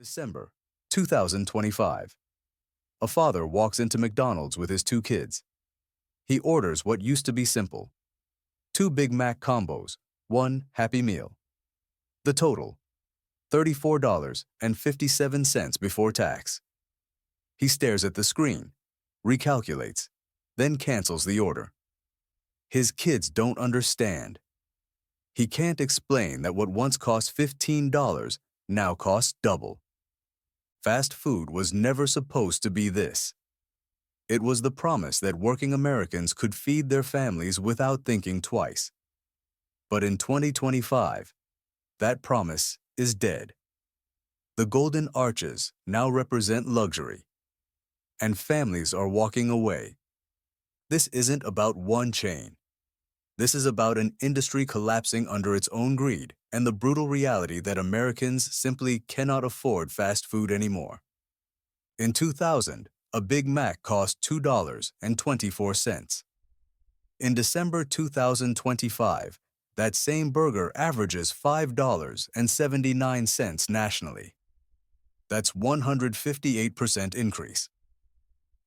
December 2025. A father walks into McDonald's with his two kids. He orders what used to be simple: two Big Mac combos, one Happy Meal. The total, $34.57 before tax. He stares at the screen, recalculates, then cancels the order. His kids don't understand. He can't explain that what once cost $15 now costs double. Fast food was never supposed to be this. It was the promise that working Americans could feed their families without thinking twice. But in 2025, that promise is dead. The golden arches now represent luxury, and families are walking away. This isn't about one chain. This is about an industry collapsing under its own greed and the brutal reality that Americans simply cannot afford fast food anymore. In 2000, a Big Mac cost $2.24. In December 2025, that same burger averages $5.79 nationally. That's 158% increase.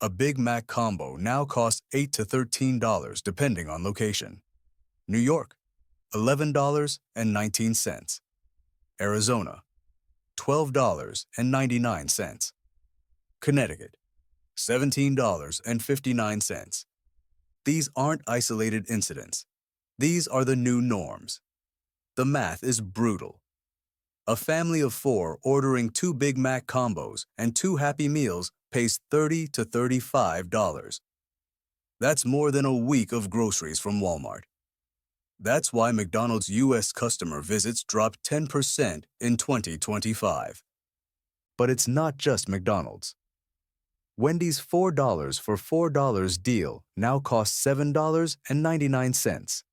A Big Mac combo now costs $8 to $13 depending on location. New York, $11.19. Arizona, $12.99. Connecticut, $17.59. These aren't isolated incidents. These are the new norms. The math is brutal. A family of four ordering two Big Mac combos and two Happy Meals pays $30 to $35. That's more than a week of groceries from Walmart. That's why McDonald's U.S. customer visits dropped 10% in 2025. But it's not just McDonald's. Wendy's $4 for $4 deal now costs $7.99.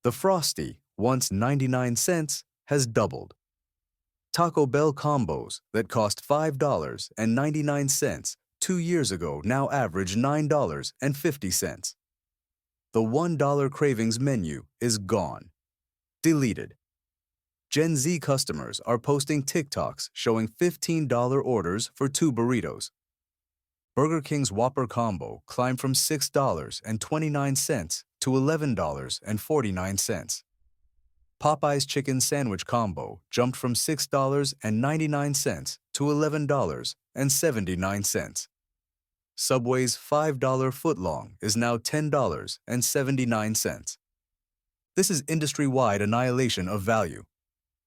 The Frosty, once 99 cents, has doubled. Taco Bell combos that cost $5.99 2 years ago now average $9.50. The $1 cravings menu is gone. Deleted. Gen Z customers are posting TikToks showing $15 orders for two burritos. Burger King's Whopper combo climbed from $6.29 to $11.49. Popeye's chicken sandwich combo jumped from $6.99 to $11.79. Subway's $5 footlong is now $10.79. This is industry-wide annihilation of value.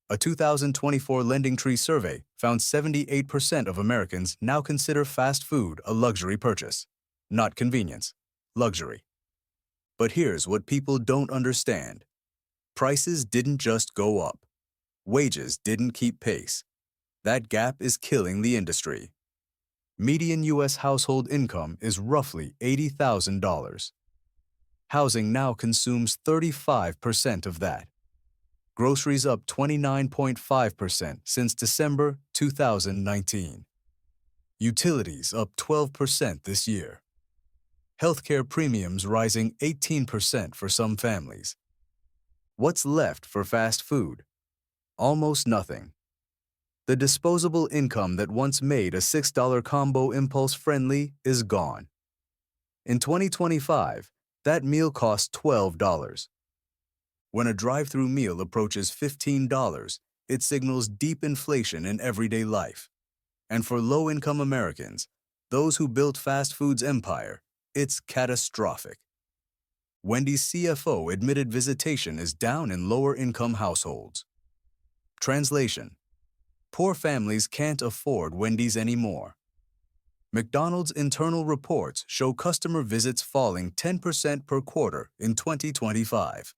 A 2024 LendingTree survey found 78% of Americans now consider fast food a luxury purchase, not convenience, luxury. But here's what people don't understand. Prices didn't just go up. Wages didn't keep pace. That gap is killing the industry. Median U.S. household income is roughly $80,000. Housing now consumes 35% of that. Groceries up 29.5% since December 2019. Utilities up 12% this year. Healthcare premiums rising 18% for some families. What's left for fast food? Almost nothing. The disposable income that once made a $6 combo impulse-friendly is gone. In 2025, that meal costs $12. When a drive-through meal approaches $15, it signals deep inflation in everyday life. And for low-income Americans, those who built fast food's empire, it's catastrophic. Wendy's CFO admitted visitation is down in lower-income households. Translation: poor families can't afford Wendy's anymore. McDonald's internal reports show customer visits falling 10% per quarter in 2025.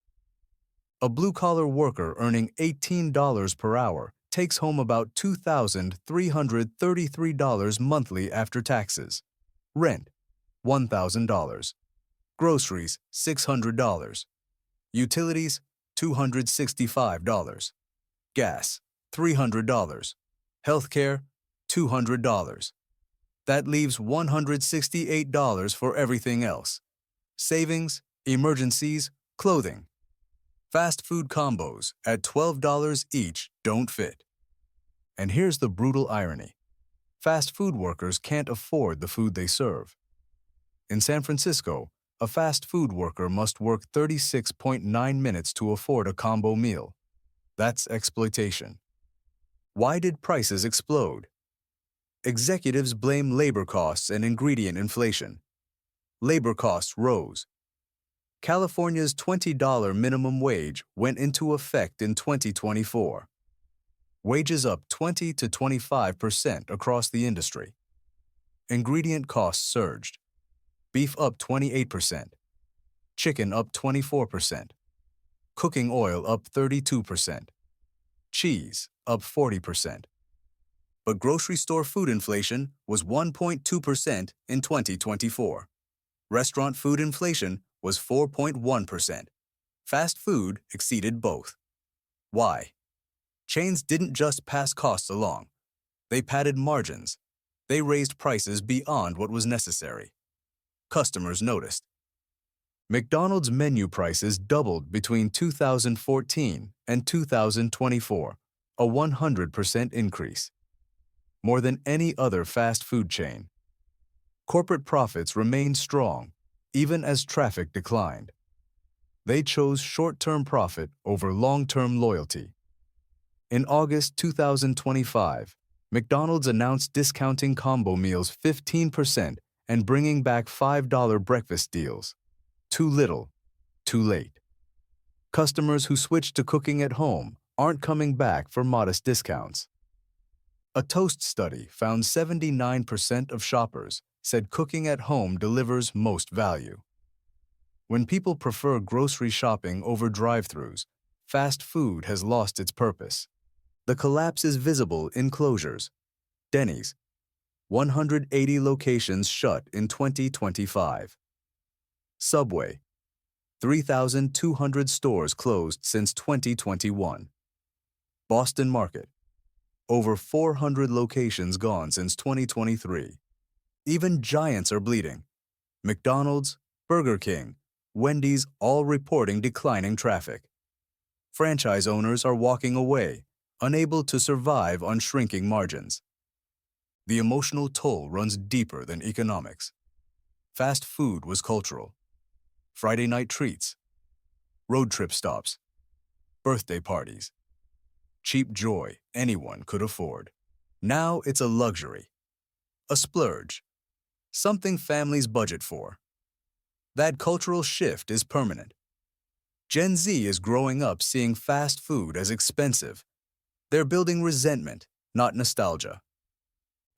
A blue-collar worker earning $18 per hour takes home about $2,333 monthly after taxes. Rent, $1,000. Groceries, $600. Utilities, $265. Gas, $300. Healthcare, $200. That leaves $168 for everything else: savings, emergencies, clothing. Fast food combos at $12 each don't fit. And here's the brutal irony. Fast food workers can't afford the food they serve. In San Francisco, a fast food worker must work 36.9 minutes to afford a combo meal. That's exploitation. Why did prices explode? Executives blame labor costs and ingredient inflation. Labor costs rose. California's $20 minimum wage went into effect in 2024. Wages up 20 to 25% across the industry. Ingredient costs surged. Beef up 28%. Chicken up 24%. Cooking oil up 32%. Cheese up 40%. But grocery store food inflation was 1.2% in 2024. Restaurant food inflation was 4.1%. Fast food exceeded both. Why? Chains didn't just pass costs along. They padded margins. They raised prices beyond what was necessary. Customers noticed. McDonald's menu prices doubled between 2014 and 2024, a 100% increase. More than any other fast food chain. Corporate profits remained strong, even as traffic declined. They chose short-term profit over long-term loyalty. In August 2025, McDonald's announced discounting combo meals 15% and bringing back $5 breakfast deals. Too little, too late. Customers who switched to cooking at home aren't coming back for modest discounts. A Toast study found 79% of shoppers said cooking at home delivers most value. When people prefer grocery shopping over drive-thrus, fast food has lost its purpose. The collapse is visible in closures. Denny's, 180 locations shut in 2025. Subway, 3,200 stores closed since 2021. Boston Market, over 400 locations gone since 2023. Even giants are bleeding. McDonald's, Burger King, Wendy's all reporting declining traffic. Franchise owners are walking away, unable to survive on shrinking margins. The emotional toll runs deeper than economics. Fast food was cultural. Friday night treats, road trip stops, birthday parties. Cheap joy anyone could afford. Now it's a luxury, a splurge, something families budget for. That cultural shift is permanent. Gen Z is growing up seeing fast food as expensive. They're building resentment, not nostalgia.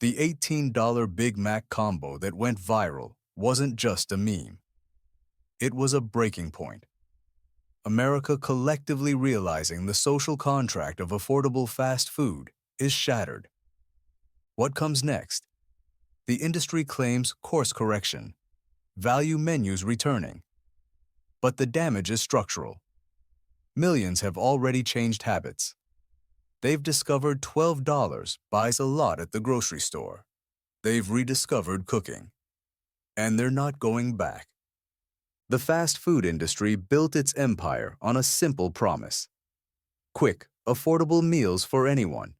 The $18 Big Mac combo that went viral wasn't just a meme. It was a breaking point. America collectively realizing the social contract of affordable fast food is shattered. What comes next? The industry claims course correction, value menus returning. But the damage is structural. Millions have already changed habits. They've discovered $12 buys a lot at the grocery store. They've rediscovered cooking. And they're not going back. The fast food industry built its empire on a simple promise: quick, affordable meals for anyone.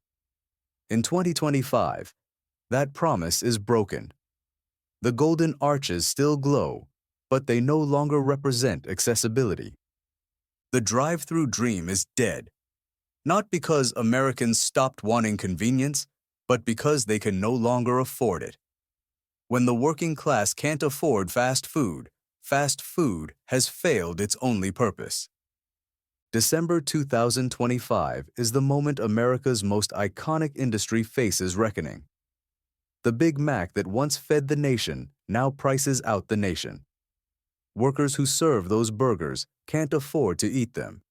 In 2025, that promise is broken. The golden arches still glow, but they no longer represent accessibility. The drive-thru dream is dead, not because Americans stopped wanting convenience, but because they can no longer afford it. When the working class can't afford fast food has failed its only purpose. December 2025 is the moment America's most iconic industry faces reckoning. The Big Mac that once fed the nation now prices out the nation. Workers who serve those burgers can't afford to eat them.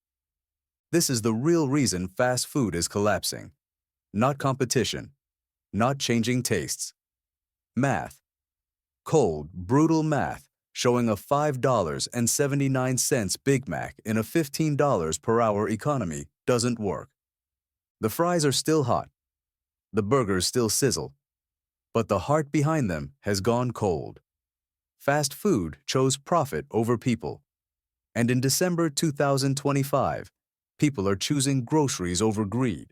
This is the real reason fast food is collapsing. Not competition, not changing tastes. Math. Cold, brutal math showing a $5.79 Big Mac in a $15 per hour economy doesn't work. The fries are still hot. The burgers still sizzle. But the heart behind them has gone cold. Fast food chose profit over people. And in December 2025, people are choosing groceries over greed.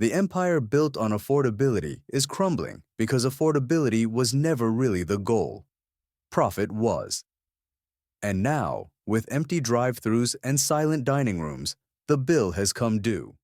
The empire built on affordability is crumbling because affordability was never really the goal. Profit was. And now, with empty drive-thrus and silent dining rooms, the bill has come due.